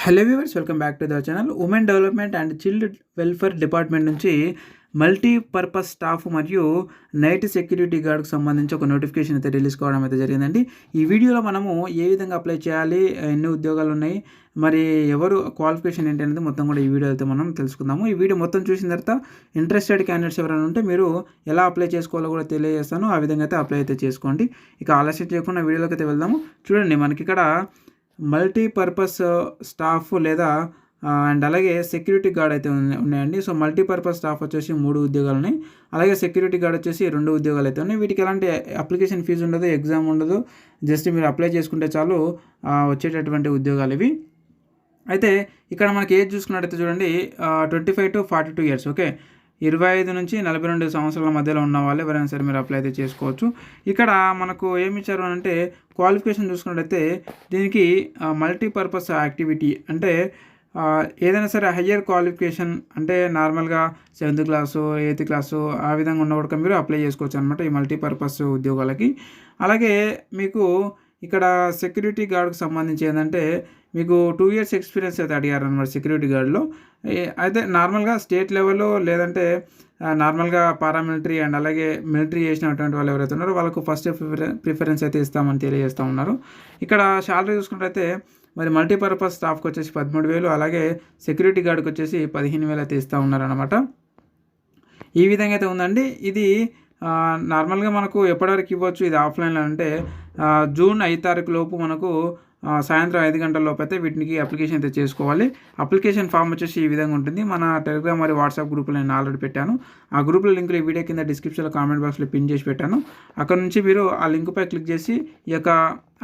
Hello viewers, welcome back to the channel. Women development and chilled welfare department నుంచి multipurpose staff మరియు night security గార్డ్కి సంబంధించి ఒక notification అయితే release కావడం అయితే జరిగిందండి. ఈ వీడియోలో మనము ఏ విధంగా అప్లై చేయాలి, ఎన్ని ఉద్యోగాలు ఉన్నాయి, మరి ఎవరు క్వాలిఫికేషన్ ఏంటి అనేది మొత్తం కూడా ఈ వీడియో అయితే మనం తెలుసుకుందాము. ఈ వీడియో మొత్తం చూసిన తర్వాత ఇంట్రెస్టెడ్ క్యాండిడేట్స్ ఎవరైనా ఉంటే మీరు ఎలా అప్లై చేసుకోవాలో కూడా తెలియజేస్తాను. ఆ విధంగా అయితే అప్లై అయితే చేసుకోండి. ఇక ఆలస్యం చేయకుండా వీడియోలోకి అయితే వెళ్దాము. చూడండి, మనకి ఇక్కడ మల్టీపర్పస్ స్టాఫ్ లేదా అండ్ అలాగే సెక్యూరిటీ గార్డ్ అయితే ఉన్నాయండి. సో మల్టీపర్పస్ స్టాఫ్ వచ్చేసి 3 ఉద్యోగాలు ఉన్నాయి. అలాగే సెక్యూరిటీ గార్డ్ వచ్చేసి 2 ఉద్యోగాలు అయితే ఉన్నాయి. వీటికి ఎలాంటి అప్లికేషన్ ఫీజు ఉండదు, ఎగ్జామ్ ఉండదు. జస్ట్ మీరు అప్లై చేసుకుంటే చాలు వచ్చేటటువంటి ఉద్యోగాలు ఇవి. అయితే ఇక్కడ మనకి ఏజ్ చూసుకున్నట్టయితే చూడండి, 25 to 42 ఇయర్స్. ఓకే, 25 నుంచి 42 సంవత్సరాల మధ్యలో ఉన్న వాళ్ళు ఎవరైనా సరే మీరు అప్లై అయితే చేసుకోవచ్చు. ఇక్కడ మనకు ఏమి ఇచ్చారు అంటే క్వాలిఫికేషన్ చూసుకున్నట్టయితే దీనికి మల్టీపర్పస్ యాక్టివిటీ అంటే ఏదైనా సరే హయ్యర్ క్వాలిఫికేషన్ అంటే నార్మల్గా 7th క్లాసు 8th క్లాసు ఆ విధంగా ఉన్న మీరు అప్లై చేసుకోవచ్చు అనమాట ఈ మల్టీపర్పస్ ఉద్యోగాలకి. అలాగే మీకు ఇక్కడ సెక్యూరిటీ గార్డ్కి సంబంధించి ఏంటంటే మీకు 2 years ఎక్స్పీరియన్స్ అయితే అడిగారు అనమాట సెక్యూరిటీ గార్డ్లో. అయితే నార్మల్గా స్టేట్ లెవెల్లో లేదంటే నార్మల్గా పారామిలిటరీ అండ్ అలాగే మిలిటరీ చేసినటువంటి వాళ్ళు ఎవరైతే ఉన్నారో వాళ్ళకు ఫస్ట్ ప్రిఫరెన్స్ అయితే ఇస్తామని తెలియజేస్తూ ఉన్నారు. ఇక్కడ శాలరీ చూసుకున్నట్టయితే మరి మల్టీపర్పస్ స్టాఫ్కి వచ్చేసి 13,000, అలాగే సెక్యూరిటీ గార్డ్కి వచ్చేసి 15,000 అయితే ఇస్తూ ఉన్నారనమాట. ఈ విధంగా అయితే ఉందండి. ఇది నార్మల్గా మనకు ఎప్పటివరకు ఇవ్వచ్చు, ఇది ఆఫ్లైన్లో అంటే జూన్ 5 లోపు మనకు సాయంత్రం 5 గంటల లోపు అయితే వీటికి అప్లికేషన్ అయితే చేసుకోవాలి. అప్లికేషన్ ఫామ్ వచ్చేసి ఈ విధంగా ఉంటుంది. మన టెలిగ్రామ్ మరియు వాట్సాప్ గ్రూప్లో నేను ఆల్రెడీ పెట్టాను. ఆ గ్రూప్లో లింకులు ఈ వీడియో కింద డిస్క్రిప్షన్లో కామెంట్ బాక్స్లో పిన్ చేసి పెట్టాను. అక్కడ నుంచి మీరు ఆ లింక్పై క్లిక్ చేసి ఈ యొక్క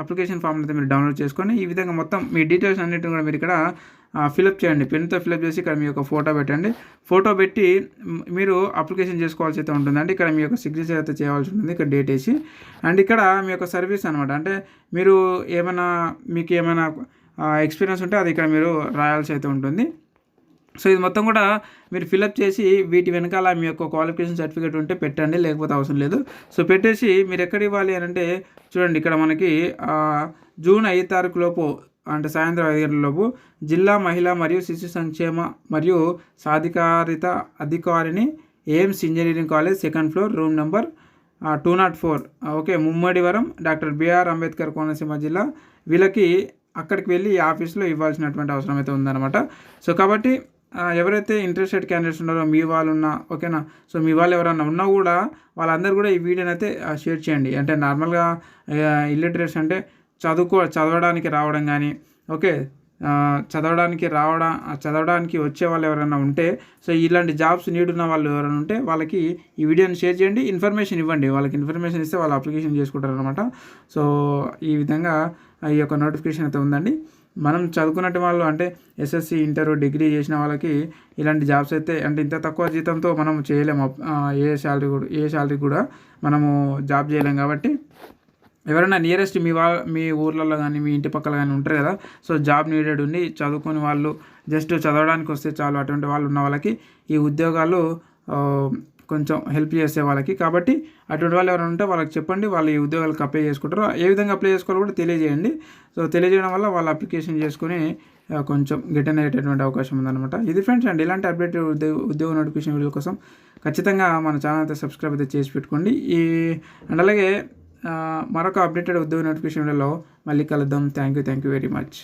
అప్లికేషన్ ఫామ్ అయితే మీరు డౌన్లోడ్ చేసుకొని ఈ విధంగా మొత్తం మీ డీటెయిల్స్ అన్నిటిని కూడా మీరు ఇక్కడ ఫిలప్ చేయండి. పెన్తో ఫిలప్ చేసి ఇక్కడ మీ యొక్క ఫోటో పెట్టండి. ఫోటో పెట్టి మీరు అప్లికేషన్ చేసుకోవాల్సి అయితే ఉంటుందండి. ఇక్కడ మీ యొక్క సిగ్నేచర్ అయితే చేయాల్సి ఉంటుంది, ఇక్కడ డేట్ వేసి. అండ్ ఇక్కడ మీ యొక్క సర్వీస్ అనమాట, అంటే మీరు మీకు ఏమైనా ఎక్స్పీరియన్స్ ఉంటే అది ఇక్కడ మీరు రాయాల్సి అయితే ఉంటుంది. సో ఇది మొత్తం కూడా మీరు ఫిలప్ చేసి వీటి వెనకాల మీ యొక్క క్వాలిఫికేషన్ సర్టిఫికేట్ ఉంటే పెట్టండి, లేకపోతే అవసరం లేదు. సో పెట్టేసి మీరు ఎక్కడ ఇవ్వాలి అని అంటే చూడండి, ఇక్కడ మనకి జూన్ 5 లోపు అంటే సాయంత్రం 5 గంటల లోపు జిల్లా మహిళా మరియు శిశు సంక్షేమ మరియు సాధికారిత అధికారిని, AIIMS engineering college, 2nd floor, room number 204. Okay, Mummidivaram, doctor BR Ambedkar Konaseema జిల్లా. వీళ్ళకి అక్కడికి వెళ్ళి ఈ ఆఫీస్లో ఇవ్వాల్సినటువంటి అవసరం అయితే ఉందన్నమాట. సో కాబట్టి ఎవరైతే ఇంట్రెస్టెడ్ క్యాండిడేట్స్ ఉన్నారో మీ వాళ్ళు ఉన్నా, ఓకేనా, సో మీ వాళ్ళు ఎవరైనా ఉన్నా కూడా వాళ్ళందరూ కూడా ఈ వీడియోని అయితే షేర్ చేయండి. అంటే నార్మల్గా ఇల్లిటరేట్స్ అంటే చదవడానికి రావడం కానీ, ఓకే, చదవడానికి వచ్చే వాళ్ళు ఎవరైనా ఉంటే, సో ఇలాంటి జాబ్స్ నీడ్ ఉన్న వాళ్ళు ఎవరైనా ఉంటే వాళ్ళకి ఈ వీడియోని షేర్ చేయండి, ఇన్ఫర్మేషన్ ఇవ్వండి. వాళ్ళకి ఇన్ఫర్మేషన్ ఇస్తే వాళ్ళు అప్లికేషన్ చేసుకుంటారు అనమాట. సో ఈ విధంగా ఈ యొక్క నోటిఫికేషన్ అయితే ఉందండి. మనం చదువుకున్నట్టు వాళ్ళు అంటే ఎస్ఎస్సి, ఇంటర్, డిగ్రీ చేసిన వాళ్ళకి ఇలాంటి జాబ్స్ అయితే అంటే ఇంత తక్కువ జీతంతో మనం చేయలేము. ఏ శాలరీ కూడా మనము జాబ్ చేయలేం. కాబట్టి ఎవరైనా నియరెస్ట్ మీ ఊర్లలో కానీ మీ ఇంటి పక్కల కానీ ఉంటారు కదా, సో జాబ్ నీడెడ్ ఉండి చదువుకుని వాళ్ళు జస్ట్ చదవడానికి వస్తే చాలు, అటువంటి వాళ్ళు ఉన్న వాళ్ళకి ఈ ఉద్యోగాలు కొంచెం హెల్ప్ చేసే వాళ్ళకి. కాబట్టి అటువంటి వాళ్ళు ఎవరైనా ఉంటే వాళ్ళకి చెప్పండి, వాళ్ళు ఈ ఉద్యోగాలకు అప్లై చేసుకుంటారు. ఏ విధంగా అప్లై చేసుకోవాలో కూడా తెలియజేయండి. సో తెలియజేయడం వల్ల వాళ్ళు అప్లికేషన్ చేసుకుని కొంచెం గెటన్ అయ్యేటటువంటి అవకాశం ఉందన్నమాట. ఇది ఫ్రెండ్స్, అండ్ ఇలాంటి అప్డేట్ ఉద్యోగ నోటిఫికేషన్ వీడియో కోసం ఖచ్చితంగా మన ఛానల్ అయితే సబ్స్క్రైబ్ అయితే చేసి పెట్టుకోండి. అండ్ అలాగే మరొక అప్డేటెడ్ ఉద్యోగ నోటిఫికేషన్ వీడియోలో మళ్ళీ కలుద్దాం. Thank you very much.